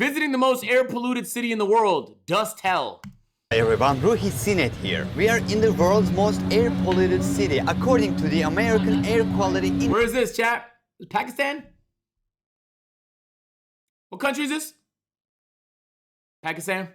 Visiting the most air polluted city in the world, dust hell. Everyone, Ruhi's seen it here. We are in the world's most air polluted city, according to the American Air Quality Index. Where is this, chat? Pakistan? What country is this? Pakistan?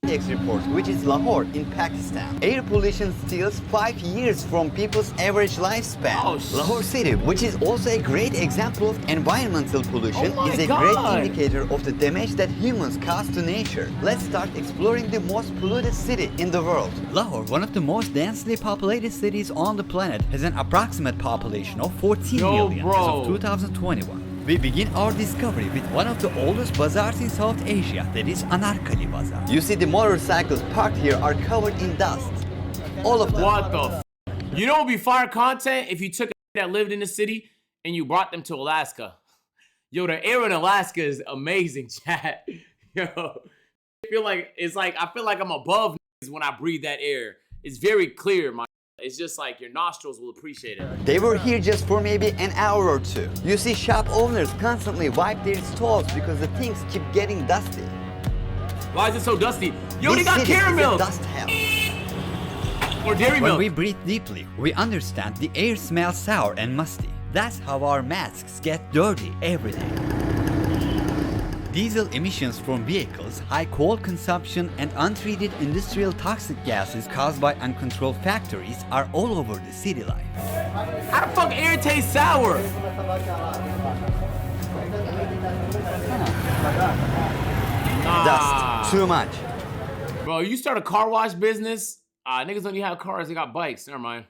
Report, which is Lahore in Pakistan. Air pollution steals 5 years from people's average lifespan. Lahore City, which is also a great example of environmental pollution, is a great indicator of the damage that humans cause to nature. Let's start exploring the most polluted city in the world. Lahore, one of the most densely populated cities on the planet, has an approximate population of 14 million as of 2021. We begin our discovery with one of the oldest bazaars in South Asia, that is Anarkali Bazaar. You see the motorcycles parked here are covered in dust. All of them. What the f? You know what would be fire content if you took a that lived in the city and you brought them to Alaska? Yo, the air in Alaska is amazing, chat. Yo, I feel like I'm above when I breathe that air. It's very clear, man. It's just like your nostrils will appreciate it. They were here just for maybe an hour or two. You see shop owners constantly wipe their stalls because the things keep getting dusty. Why is it so dusty? Yo, they got caramel! Dust hell. Or dairy milk. When we breathe deeply, we understand the air smells sour and musty. That's how our masks get dirty every day. Diesel emissions from vehicles, high coal consumption, and untreated industrial toxic gases caused by uncontrolled factories are all over the city life. How the fuck air tastes sour? Dust. Too much. Bro, you start a car wash business, niggas don't even have cars, they got bikes. Never mind.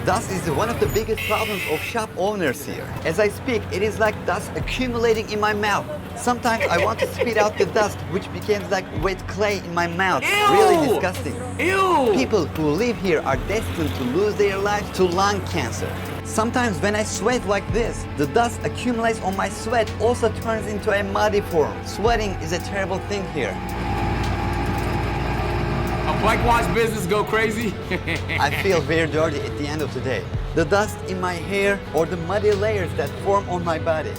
Dust is one of the biggest problems of shop owners here. As I speak, it is like dust accumulating in my mouth. Sometimes I want to spit out the dust, which becomes like wet clay in my mouth. Ew! Really disgusting. Ew! People who live here are destined to lose their lives to lung cancer. Sometimes when I sweat like this, the dust accumulates on my sweat, also turns into a muddy form. Sweating is a terrible thing here. A bike wash business go crazy? I feel very dirty at the end of the day. The dust in my hair or the muddy layers that form on my body.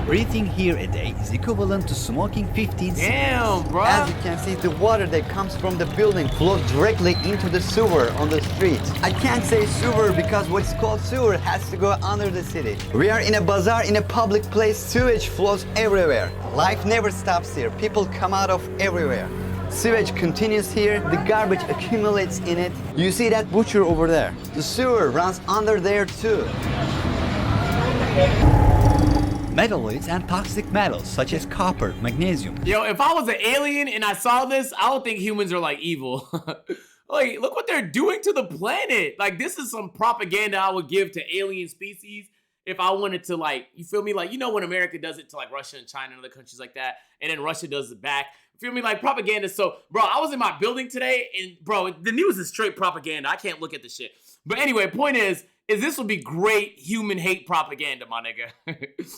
Breathing here a day is equivalent to smoking 15 cigarettes. Damn, bro. As you can see, the water that comes from the building flows directly into the sewer on the street. I can't say sewer because what's called sewer has to go under the city. We are in a bazaar in a public place. Sewage flows everywhere. Life never stops here. People come out of everywhere. Sewage continues here. The garbage accumulates in it. You see that butcher over there? The sewer runs under there too. Metalloids and toxic metals such as copper, magnesium. Yo, if I was an alien and I saw this, I don't think humans are like evil. Like, look what they're doing to the planet. Like, this is some propaganda I would give to alien species if I wanted to, like, you feel me? Like, you know when America does it to like Russia and China and other countries like that, and then Russia does it back. Feel me? Like propaganda. So, bro, I was in my building today, and bro, the news is straight propaganda. I can't look at the shit. But anyway, point is this would be great human hate propaganda, my nigga.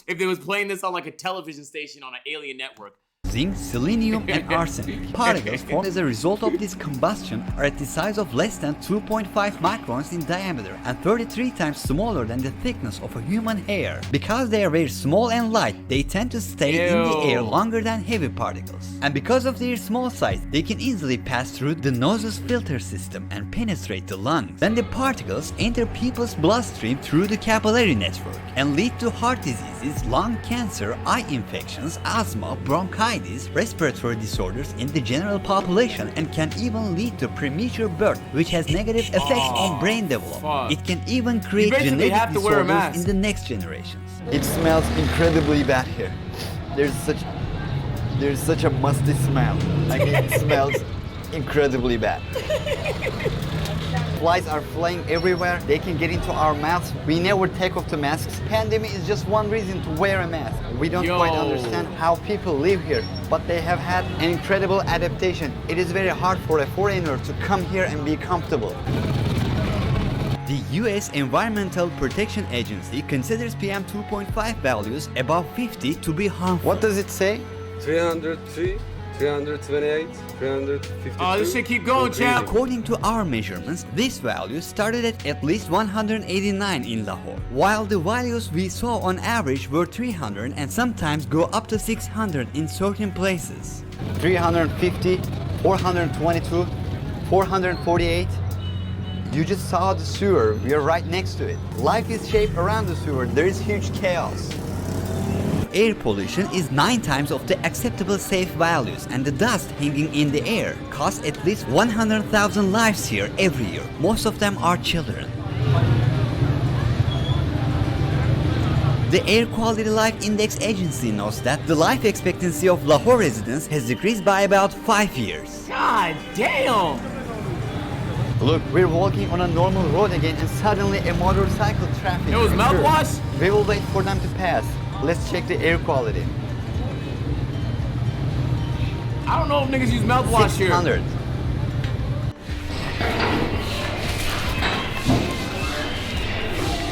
If they was playing this on like a television station on an alien network. Zinc, selenium, and arsenic. Particles formed as a result of this combustion are at the size of less than 2.5 microns in diameter and 33 times smaller than the thickness of a human hair. Because they are very small and light, they tend to stay in the air longer than heavy particles. And because of their small size, they can easily pass through the nose's filter system and penetrate the lungs. Then the particles enter people's bloodstream through the capillary network and lead to heart diseases, lung cancer, eye infections, asthma, bronchitis, respiratory disorders in the general population, and can even lead to premature birth, which has negative effects on brain development. It can even create genetic disorders in the next generations. It smells incredibly bad here. There's such a musty smell. I mean, it smells incredibly bad. Flies are flying everywhere. They can get into our mouths. We never take off the masks. Pandemic is just one reason to wear a mask. We don't quite understand how people live here, but they have had an incredible adaptation. It is very hard for a foreigner to come here and be comfortable. The US Environmental Protection Agency considers PM 2.5 values above 50 to be harmful. What does it say? 303 328, 352. Oh, this shit keep going, champ. According to our measurements, this value started at least 189 in Lahore, while the values we saw on average were 300 and sometimes go up to 600 in certain places. 350, 422, 448. You just saw the sewer, we are right next to it. Life is shaped around the sewer, there is huge chaos. Air pollution is 9 times of the acceptable safe values, and the dust hanging in the air costs at least 100,000 lives here every year. Most of them are children. The Air Quality Life Index Agency notes that the life expectancy of Lahore residents has decreased by about 5 years. God damn. Look, we're walking on a normal road again and suddenly a motorcycle traffic. It was occurred. mouthwash? We will wait for them to pass. Let's check the air quality. I don't know if niggas use mouthwash here. 600.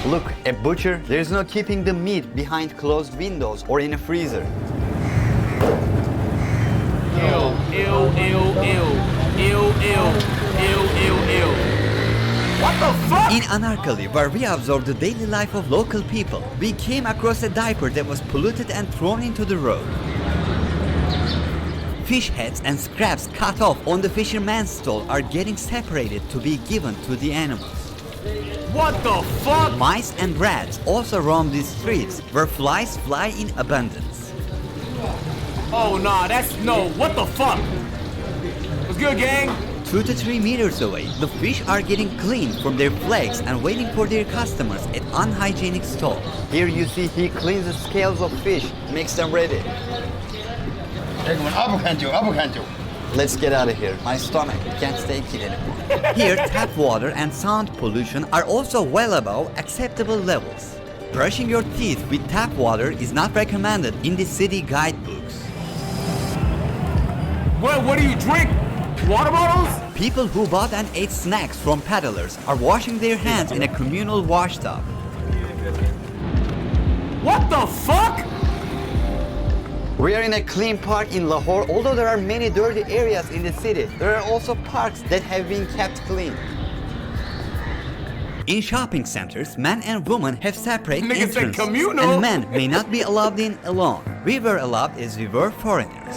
Look, a butcher, there's no keeping the meat behind closed windows or in a freezer. Ew, ew, ew, ew, ew, ew, ew, ew, ew. What the fuck? In Anarkali, where we observed the daily life of local people, we came across a diaper that was polluted and thrown into the road. Fish heads and scraps cut off on the fisherman's stall are getting separated to be given to the animals. What the fuck? Mice and rats also roam these streets, where flies fly in abundance. Oh nah, that's no. What the fuck? What's good, gang? 2 to 3 meters away, the fish are getting cleaned from their flags and waiting for their customers at unhygienic stalls. Here you see he cleans the scales of fish, makes them ready. Let's get out of here. My stomach can't take it anymore. Here, tap water and sound pollution are also well above acceptable levels. Brushing your teeth with tap water is not recommended in the city guidebooks. What do you drink? Water bottles? People who bought and ate snacks from peddlers are washing their hands in a communal washtub. What the fuck? We are in a clean park in Lahore. Although there are many dirty areas in the city, there are also parks that have been kept clean. In shopping centers, men and women have separate Nigga said entrances, communal. and men may not be allowed in alone. We were allowed as we were foreigners.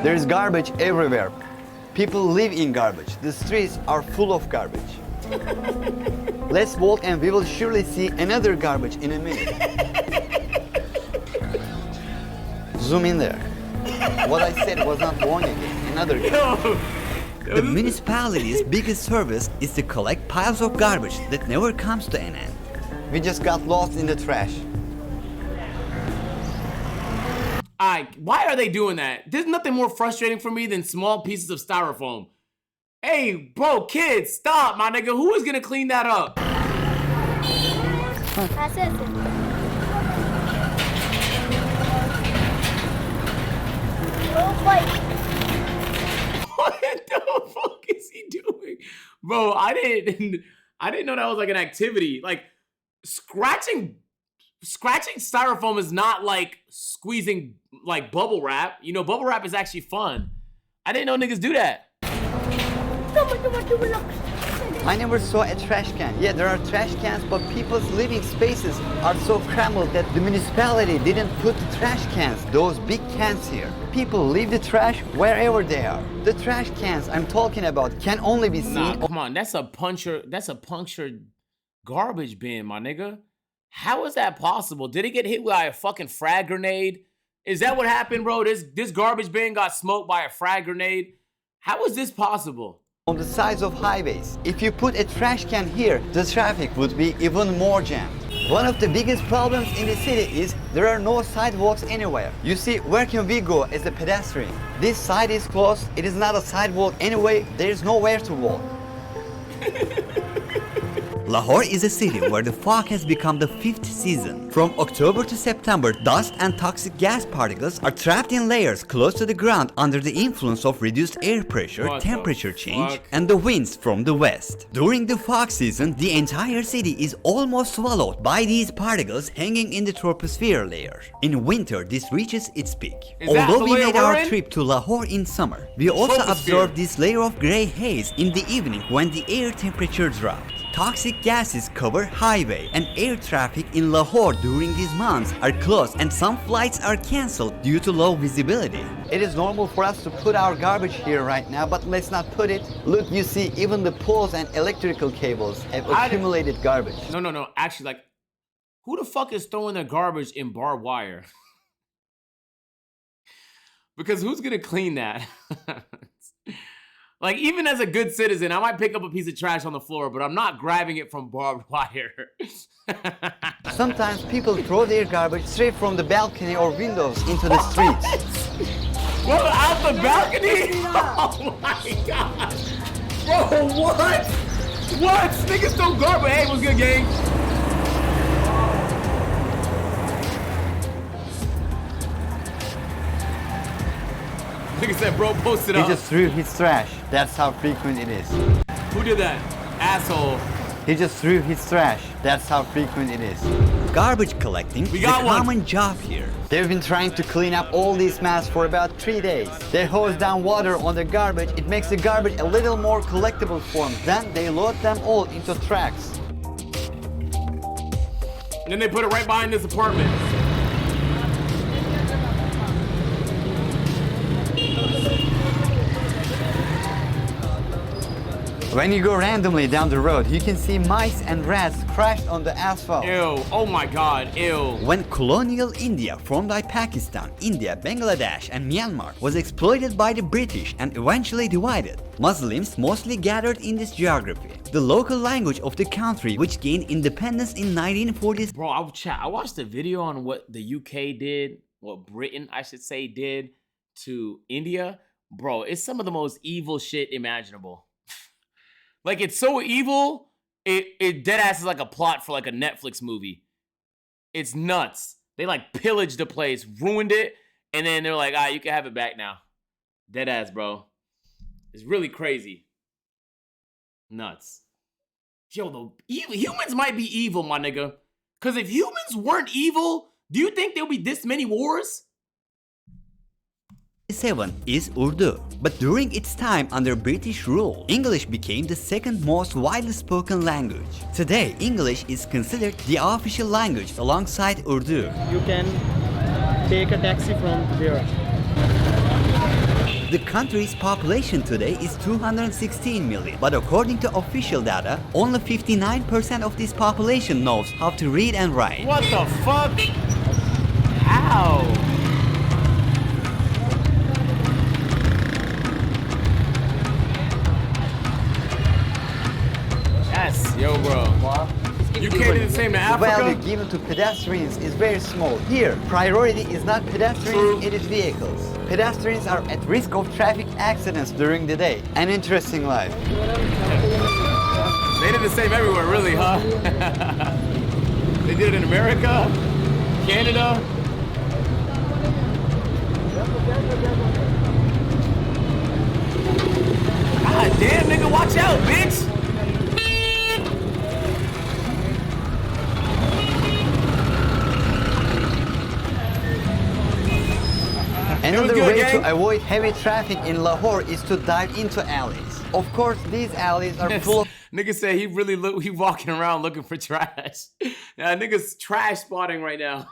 There's garbage everywhere. People live in garbage. The streets are full of garbage. Let's walk and we will surely see another garbage in a minute. Zoom in there. What I said was not wrong again. Another garbage. The municipality's biggest service is to collect piles of garbage that never comes to an end. We just got lost in the trash. Why are they doing that? There's nothing more frustrating for me than small pieces of styrofoam. Hey, bro, kids, stop, my nigga. Who is gonna clean that up? What the fuck is he doing? Bro, I didn't know that was like an activity. Like, scratching styrofoam is not like squeezing like bubble wrap. You know, bubble wrap is actually fun. I didn't know niggas do that. I never saw a trash can. Yeah, there are trash cans, but people's living spaces are so crammed that the municipality didn't put the trash cans, those big cans here. People leave the trash wherever they are. The trash cans I'm talking about can only be seen. Nah, come on, that's a punctured garbage bin, my nigga. How is that possible? Did it get hit by a fucking frag grenade? Is that what happened, bro? This garbage bin got smoked by a frag grenade? How is this possible? On the sides of highways. If you put a trash can here, the traffic would be even more jammed. One of the biggest problems in the city is there are no sidewalks anywhere. You see, where can we go as a pedestrian? This side is closed, it is not a sidewalk anyway, there is nowhere to walk. Lahore is a city where the fog has become the fifth season. From October to September, dust and toxic gas particles are trapped in layers close to the ground under the influence of reduced air pressure, temperature change, and the winds from the west. During the fog season, the entire city is almost swallowed by these particles hanging in the troposphere layer. In winter, this reaches its peak. Although we made our trip to Lahore in summer, we also observed this layer of grey haze in the evening when the air temperature dropped. Toxic gases cover highway and air traffic in Lahore during these months are closed and some flights are cancelled due to low visibility. It is normal for us to put our garbage here right now, but let's not put it. Look, you see, even the poles and electrical cables have accumulated garbage. No. Actually, like, who the fuck is throwing their garbage in barbed wire? Because who's gonna clean that? Like, even as a good citizen, I might pick up a piece of trash on the floor, but I'm not grabbing it from barbed wire. Sometimes people throw their garbage straight from the balcony or windows into the streets. Bro, out the balcony? Oh my god. Bro, what? What? Niggas throw garbage. Hey, what's good, gang? Nigga said, bro, post it up. He just threw his trash. That's how frequent it is. Who did that? Asshole. He just threw his trash. That's how frequent it is. Garbage collecting is a common job here. They've been trying to clean up all these mess for about 3 days. They hose down water on the garbage. It makes the garbage a little more collectible form. Then they load them all into trucks. And then they put it right behind this apartment. When you go randomly down the road, you can see mice and rats crashed on the asphalt. Ew, oh my god, ew. When colonial India, formed by Pakistan, India, Bangladesh and Myanmar, was exploited by the British and eventually divided, Muslims mostly gathered in this geography. The local language of the country, which gained independence in 1940s. Bro, I watched a video on what the UK did, what Britain, I should say, did to India. Bro, it's some of the most evil shit imaginable. Like, it's so evil, it dead ass is like a plot for like a Netflix movie. It's nuts. They like pillaged the place, ruined it, and then they're like, you can have it back now. Dead ass, bro. It's really crazy. Nuts. Yo, humans might be evil, my nigga. Because if humans weren't evil, do you think there'll be this many wars? 7 is Urdu, but during its time under British rule, English became the second most widely spoken language. Today, English is considered the official language alongside Urdu. You can take a taxi from there. The country's population today is 216 million, but according to official data, only 59% of this population knows how to read and write. What the fuck? How? Yes, yo, bro. You can't do the same to Africa? The value given to pedestrians is very small. Here, priority is not pedestrians, it is vehicles. Pedestrians are at risk of traffic accidents during the day. An interesting life. They did the same everywhere, really, huh? They did it in America, Canada. God damn, nigga, watch out, bitch! Another way to avoid heavy traffic in Lahore is to dive into alleys. Of course, these alleys are full of... Nigga said he walking around looking for trash. Yeah, nigga's trash spotting right now.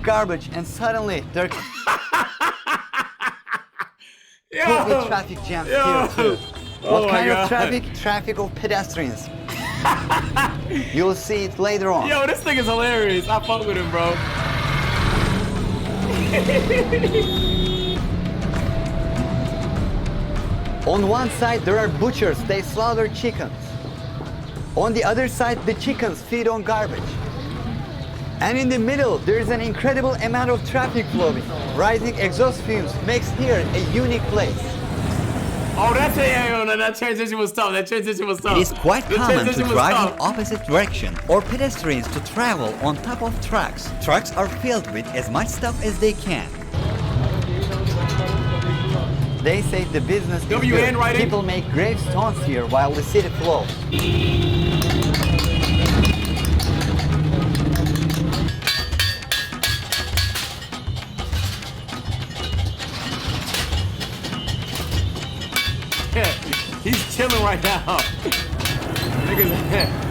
garbage, and suddenly they're... Yo, with traffic jams here too. What kind of traffic? Traffic of pedestrians. You'll see it later on. Yo, this thing is hilarious. I fuck with him, bro. On one side, there are butchers. They slaughter chickens. On the other side, the chickens feed on garbage. And in the middle, there is an incredible amount of traffic flowing. Rising exhaust fumes makes here a unique place. Oh, that's that transition was tough. That transition was tough. It is quite The common to transition was drive tough. in opposite direction or pedestrians to travel on top of trucks. Trucks are filled with as much stuff as they can. They say the business is W good. handwriting. People make gravestones here while the city flows. He's chilling right now. Niggas.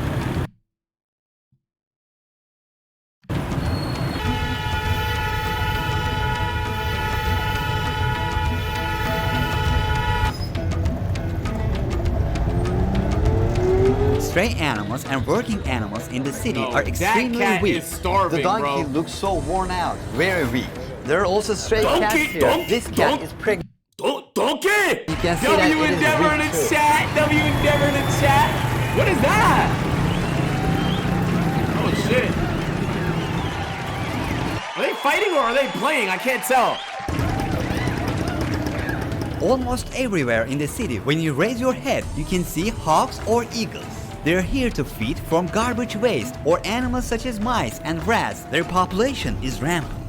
Stray animals and working animals in the city No, are that extremely cat weak. is starving, The donkey bro. looks so worn out, very weak. There are also stray Donkey, cats here. donkey, This cat donkey. is pregnant. Donkey! You can see that W it is Endeavor in weak the too. chat! W Endeavor in the chat! What is that? Oh shit. Are they fighting or are they playing? I can't tell. Almost everywhere in the city, when you raise your head, you can see hawks or eagles. They're here to feed from garbage waste or animals such as mice and rats. Their population is rampant.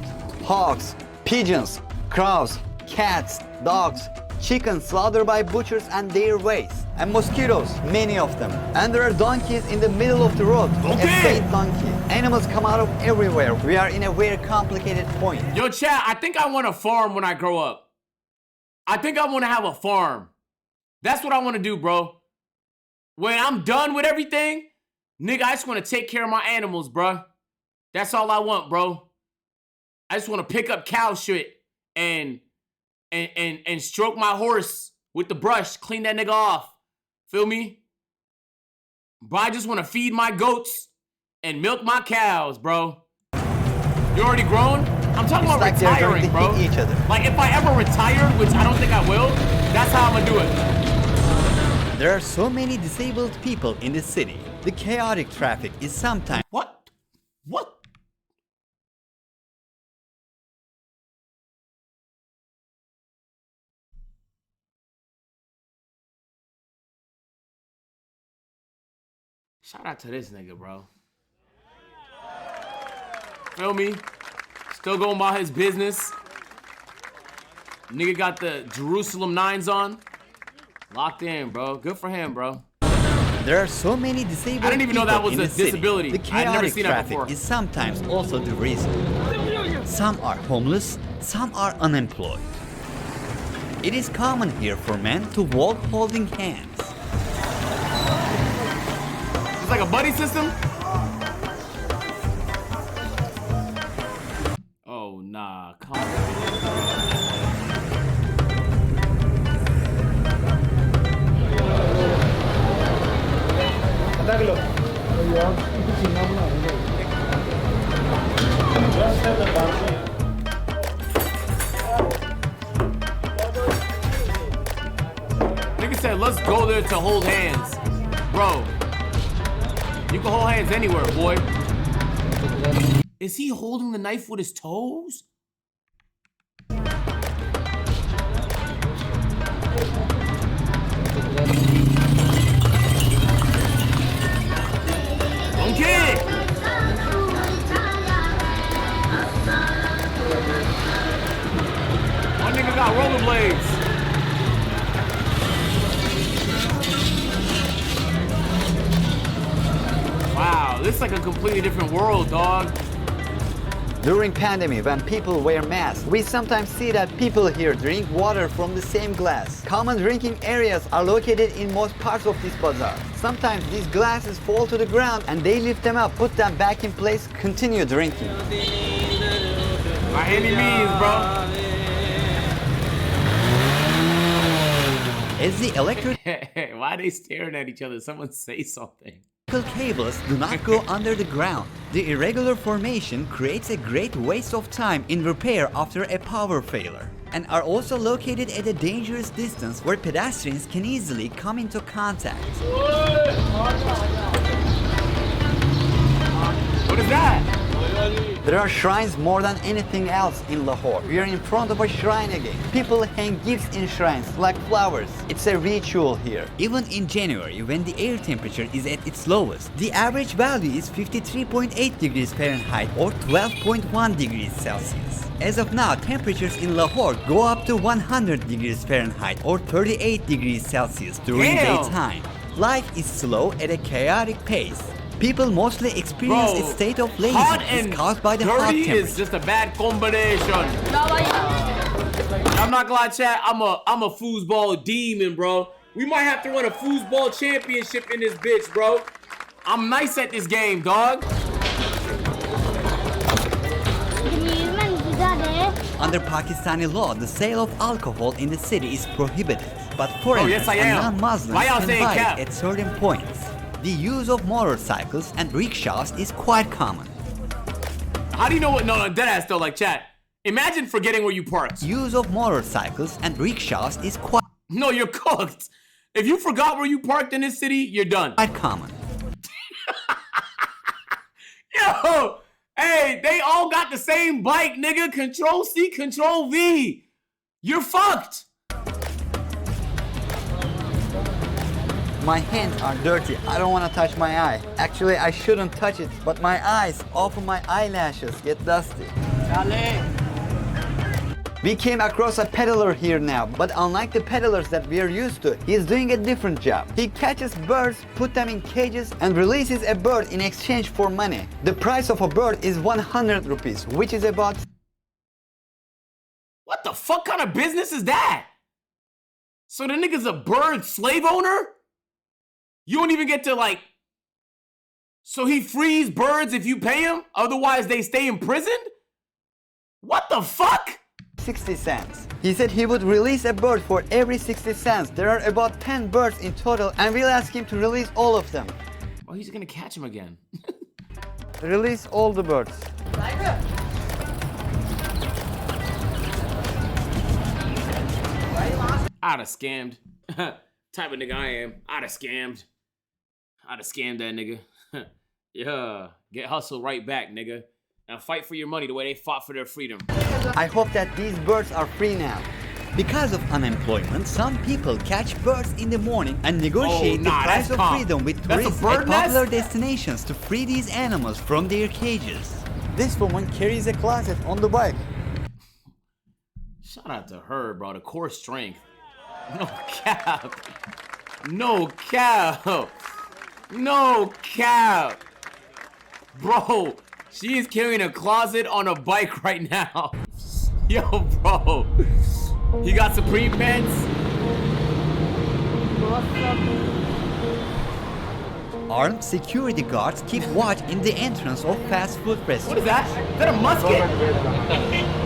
Hogs, pigeons, crows, cats, dogs, chickens slaughtered by butchers and their waste. And mosquitoes, many of them. And there are donkeys in the middle of the road. Donkey! A fake donkey. Animals come out of everywhere. We are in a very complicated point. Yo, chat, I think I want a farm when I grow up. I think I want to have a farm. That's what I want to do, bro. When I'm done with everything, nigga, I just want to take care of my animals, bro. That's all I want, bro. I just want to pick up cow shit and stroke my horse with the brush, clean that nigga off. Feel me? Bro, I just want to feed my goats and milk my cows, bro. You already grown? I'm talking about It's like they're going retiring, to bro. hit each other. Like if I ever retired, which I don't think I will, that's how I'm gonna do it. There are so many disabled people in the city. The chaotic traffic is sometimes What? What? Shout out to this nigga, bro. Feel me? Still going about his business. Nigga got the Jerusalem 9s on. Locked in, bro. Good for him, bro. There are so many disabled I didn't even know that people was in a the city. disability. The I'd never chaotic seen that traffic before. is sometimes also the reason. Some are homeless, some are unemployed. It is common here for men to walk holding hands. It's like a buddy system. Oh, nah. Come on. Nigga said, let's go there to hold hands. Bro, you can hold hands anywhere, boy. Is he holding the knife with his toes? Okay. My nigga got rollerblades. Wow, this is like a completely different world, dog. During pandemic, when people wear masks, we sometimes see that people here drink water from the same glass. Common drinking areas are located in most parts of this bazaar. Sometimes these glasses fall to the ground and they lift them up, put them back in place, continue drinking. By any means, bro. As the electrical Why are they staring at each other? Someone say something. cables do not go under the ground, the irregular formation creates a great waste of time in repair after a power failure, and are also located at a dangerous distance where pedestrians can easily come into contact. What is that? There are shrines more than anything else in Lahore. We are in front of a shrine again. People hang gifts in shrines like flowers. It's a ritual here. Even in January, when the air temperature is at its lowest, the average value is 53.8 degrees Fahrenheit or 12.1 degrees Celsius. As of now, temperatures in Lahore go up to 100 degrees Fahrenheit or 38 degrees Celsius during Damn. daytime. Life is slow at a chaotic pace. People mostly experience a state of hot laziness and caused by the hot dirty temperature. is just a bad combination. I'm not gonna lie, chat. I'm a foosball demon, bro. We might have to run a foosball championship in this bitch, bro. I'm nice at this game, dog. Under Pakistani law, the sale of alcohol in the city is prohibited, but foreigners yes, I and am. non-Muslims Why y'all can saying buy cap? it at certain points. The use of motorcycles and rickshaws is quite common. How do you know what? No, deadass though, like chat. Imagine forgetting where you parked. Use of motorcycles and rickshaws is quite No, you're cooked. If you forgot where you parked in this city, you're done. common. Yo, hey, they all got the same bike, nigga. Control C, Control V. You're fucked. My hands are dirty. I don't want to touch my eye. Actually, I shouldn't touch it, but my eyes, off of my eyelashes, get dusty. We came across a peddler here now, but unlike the peddlers that we are used to, he is doing a different job. He catches birds, put them in cages, and releases a bird in exchange for money. The price of a bird is 100 rupees, which is about... What the fuck kind of business is that? So the nigga's a bird slave owner? You don't even get to like... So he frees birds if you pay him? Otherwise they stay imprisoned? What the fuck? 60 cents. He said he would release a bird for every 60 cents. There are about 10 birds in total, and we'll ask him to release all of them. Oh, he's gonna catch him again. Release all the birds. I'd have scammed. Type of nigga I am. I'd have scammed. I'd have scammed that nigga. Yeah. Get hustle right back, nigga. Now fight for your money the way they fought for their freedom. I hope that these birds are free now. Because of unemployment, some people catch birds in the morning and negotiate the price of freedom with tourists at popular destinations to free these animals from their cages. This woman carries a closet on the bike. Shout out to her, bro. The core strength. No cap. No cap. No cap. Bro, she is carrying a closet on a bike right now. Yo, bro. He got Supreme pants? Armed security guards keep watch in the entrance of fast food What restaurants. is that? Is that a musket?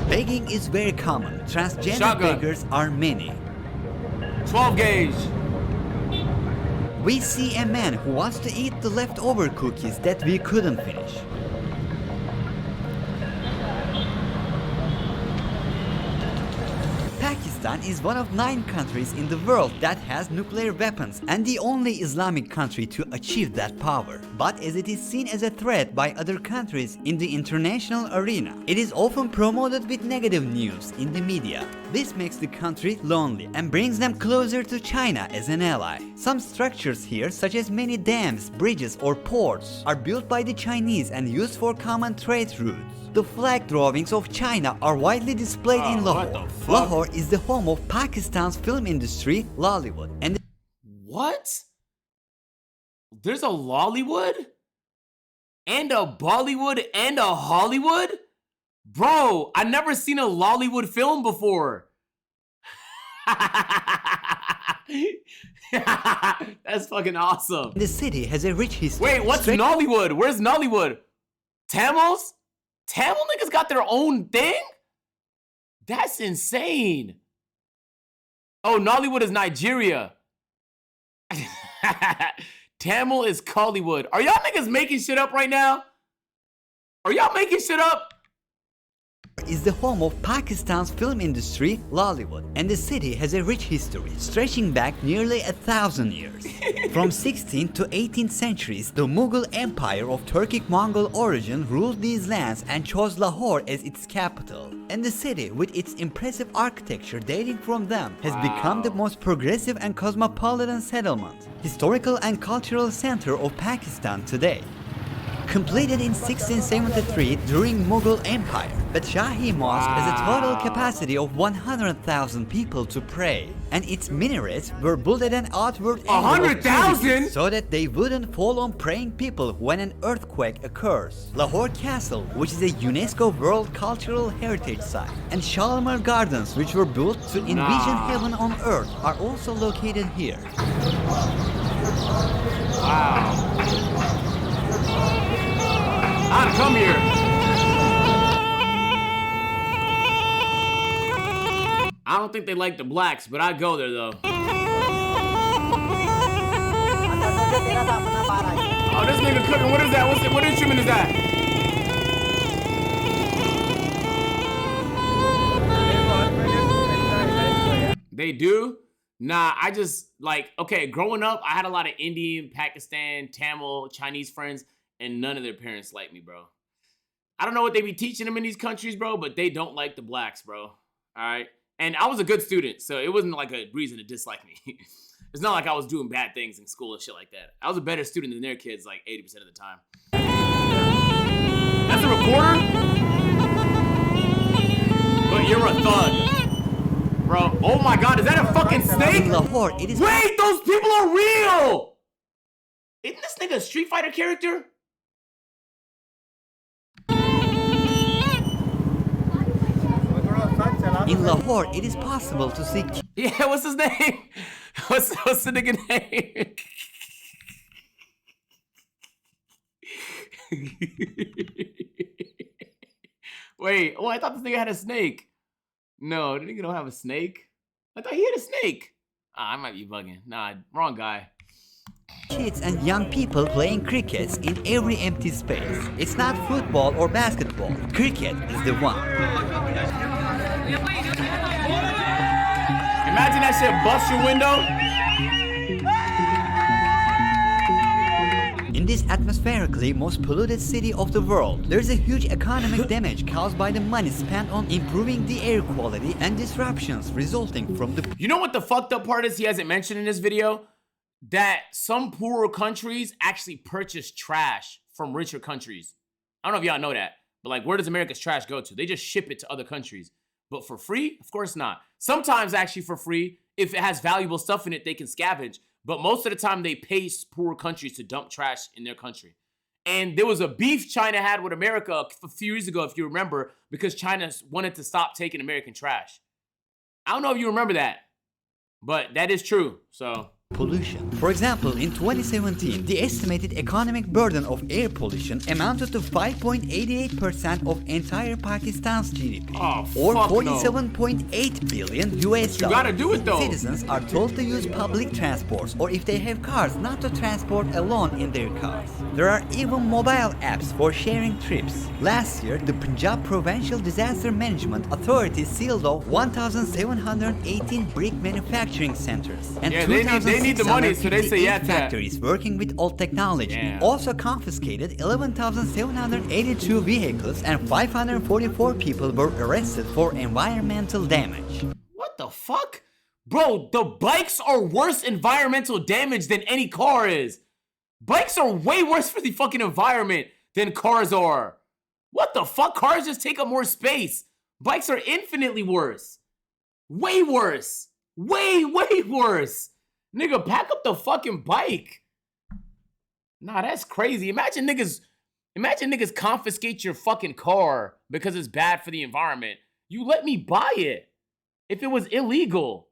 Begging is very common. Transgender Shotgun. beggars are many. 12 gauge. We see a man who wants to eat the leftover cookies that we couldn't finish. Pakistan is one of 9 countries in the world that has nuclear weapons and the only Islamic country to achieve that power. But as it is seen as a threat by other countries in the international arena, it is often promoted with negative news in the media. This makes the country lonely and brings them closer to China as an ally. Some structures here, such as many dams, bridges or ports, are built by the Chinese and used for common trade routes. The flag drawings of China are widely displayed in what Lahore. the fuck? Lahore is the home of Pakistan's film industry, Lollywood, and What? There's a Lollywood? And a Bollywood and a Hollywood? Bro, I never seen a Lollywood film before. That's fucking awesome. the city has a rich history. Wait, what's Nollywood? Where's Nollywood? Tamils? Tamil niggas got their own thing? That's insane. Oh, Nollywood is Nigeria. Tamil is Collywood. Are y'all niggas making shit up right now? Are y'all making shit up? is the home of Pakistan's film industry, Lollywood, and the city has a rich history stretching back nearly 1,000 years. From 16th to 18th centuries, the Mughal Empire of Turkic-Mongol origin ruled these lands and chose Lahore as its capital. And the city, with its impressive architecture dating from them, has become the most progressive and cosmopolitan settlement, historical and cultural center of Pakistan today. Completed in 1673 during Mughal Empire, the Shahi Mosque has a total capacity of 100,000 people to pray, and its minarets were built at an outward angle of 100,000? so that they wouldn't fall on praying people when an earthquake occurs. Lahore Castle, which is a UNESCO World Cultural Heritage Site, and Shalimar Gardens, which were built to envision heaven on earth, are also located here. Wow. I'd come here. I don't think they like the blacks, but I'd go there though. Oh, this nigga cooking. What is that? What instrument is that? They do? Nah, I just like, okay, growing up, I had a lot of Indian, Pakistan, Tamil, Chinese friends, and none of their parents like me, bro. I don't know what they be teaching them in these countries, bro, but they don't like the blacks, bro. All right? And I was a good student, so it wasn't like a reason to dislike me. It's not like I was doing bad things in school and shit like that. I was a better student than their kids like 80% of the time. That's a recorder? But you're a thug. Bro, oh my God, is that a fucking snake? In Lahore, it is Wait, those people are real! Isn't this nigga a Street Fighter character? In Lahore, it is possible to see Yeah, what's his name? What's the nigga name? Wait, oh, I thought this nigga had a snake. No, the nigga don't have a snake. I thought he had a snake. I might be bugging. Nah, wrong guy. kids and young people playing cricket in every empty space. It's not football or basketball. Cricket is the one. Imagine that shit bust your window. In this atmospherically most polluted city of the world, there is a huge economic damage caused by the money spent on improving the air quality and disruptions resulting from the... You know what the fucked up part is he hasn't mentioned in this video? That some poorer countries actually purchase trash from richer countries. I don't know if y'all know that, but like, where does America's trash go to? They just ship it to other countries. But for free? Of course not. Sometimes actually for free, if it has valuable stuff in it, they can scavenge. But most of the time they pay poor countries to dump trash in their country. And there was a beef China had with America a few years ago, if you remember, because China wanted to stop taking American trash. I don't know if you remember that, but that is true, so... pollution. For example, in 2017, the estimated economic burden of air pollution amounted to 5.88% of entire Pakistan's GDP, or $47.8 billion US. You gotta do it though. Citizens are told to use public transports, or if they have cars, not to transport alone in their cars. There are even mobile apps for sharing trips. Last year, the Punjab Provincial Disaster Management Authority sealed off 1,718 brick manufacturing centers and they need the money, so they say yeah to that. Factories working with old technology. Yeah. Also confiscated 11,782 vehicles and 544 people were arrested for environmental damage. What the fuck? Bro, the bikes are worse environmental damage than any car is. Bikes are way worse for the fucking environment than cars are. What the fuck? Cars just take up more space. Bikes are infinitely worse. Way worse. Way worse. Nigga, pack up the fucking bike. Nah, that's crazy. Imagine niggas confiscate your fucking car because it's bad for the environment. You let me buy it if it was illegal.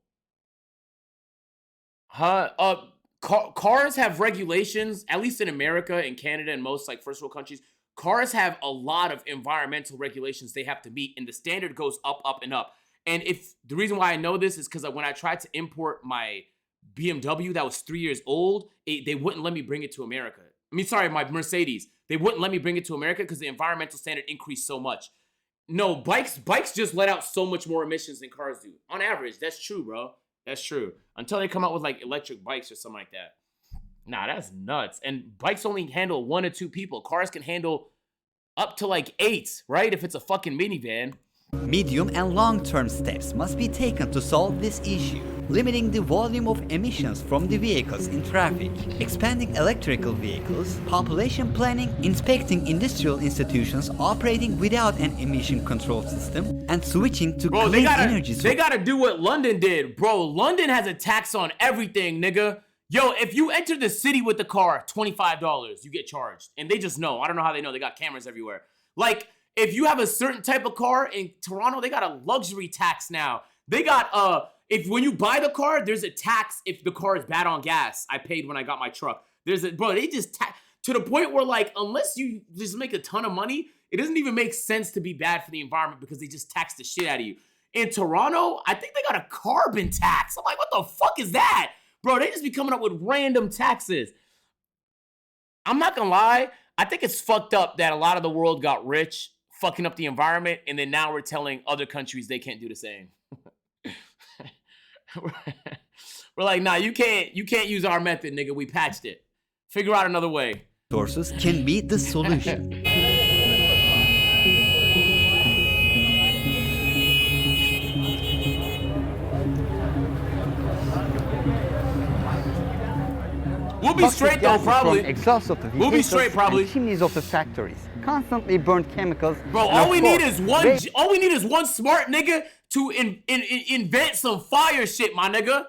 Cars have regulations, at least in America and Canada and most like first world countries. Cars have a lot of environmental regulations they have to meet, and the standard goes up, up, and up. And if the reason why I know this is because when I tried to import my BMW that was 3 years old, they wouldn't let me bring it to America. I mean, sorry, my Mercedes. They wouldn't let me bring it to America because the environmental standard increased so much. No, bikes just let out so much more emissions than cars do. On average, that's true, bro. That's true. Until they come out with like electric bikes or something like that. Nah, that's nuts. And bikes only handle 1 or 2 people. Cars can handle up to like 8, right? If it's a fucking minivan. Medium and long-term steps must be taken to solve this issue, limiting the volume of emissions from the vehicles in traffic, expanding electrical vehicles, population planning, inspecting industrial institutions operating without an emission control system, and switching to clean energy sources. They gotta do what London did, bro. London has a tax on everything, nigga. Yo, if you enter the city with the car, $25, you get charged. And they just know. I don't know how they know. They got cameras everywhere. Like, if you have a certain type of car in Toronto, they got a luxury tax now. They got, when you buy the car, there's a tax if the car is bad on gas. I paid when I got my truck. Bro, they just to the point where, like, unless you just make a ton of money, it doesn't even make sense to be bad for the environment because they just tax the shit out of you. In Toronto, I think they got a carbon tax. I'm like, what the fuck is that? Bro, they just be coming up with random taxes. I'm not gonna lie. I think it's fucked up that a lot of the world got rich, fucking up the environment, and then now we're telling other countries they can't do the same. We're like, nah, you can't use our method, nigga. We patched it. Figure out another way. Sources can be the solution. We'll be straight though, probably. Exhaust of the vehicles, we'll be straight, probably. And chimneys of the factories constantly burn chemicals. Bro, all we need is one smart nigga to invent some fire shit, my nigga.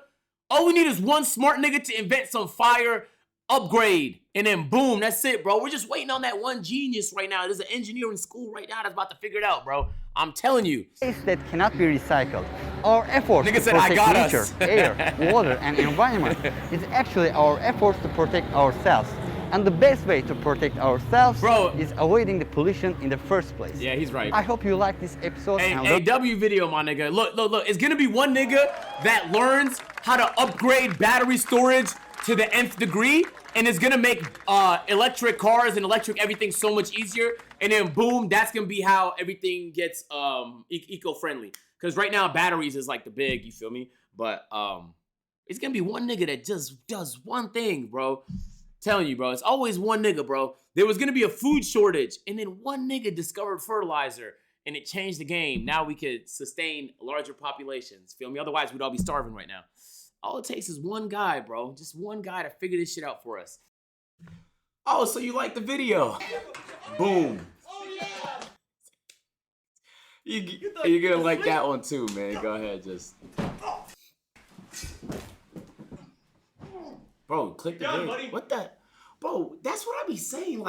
All we need is one smart nigga to invent some fire upgrade, and then boom, that's it, bro. We're just waiting on that one genius right now. There's an engineer in school right now that's about to figure it out, bro. I'm telling you. That cannot be recycled. Our efforts nigga to said, protect I got nature, us. air, water, and environment is actually our efforts to protect ourselves. And the best way to protect ourselves, bro, is avoiding the pollution in the first place. Yeah, he's right. I hope you like this episode. Hey, W video, my nigga. Look. It's gonna be one nigga that learns how to upgrade battery storage to the nth degree, and it's gonna make electric cars and electric everything so much easier. And then boom, that's gonna be how everything gets eco-friendly. Because right now batteries is like the big, you feel me? But it's gonna be one nigga that just does one thing, bro. Telling you, bro, it's always one nigga, bro. There was gonna be a food shortage, and then one nigga discovered fertilizer, and it changed the game. Now we could sustain larger populations. Feel me? Otherwise, we'd all be starving right now. All it takes is one guy, bro. Just one guy to figure this shit out for us. Oh, so you like the video? Boom. You're gonna like that one too, man. Go ahead, just. Bro, click the video. What the? Bro, that's what I be saying. Like,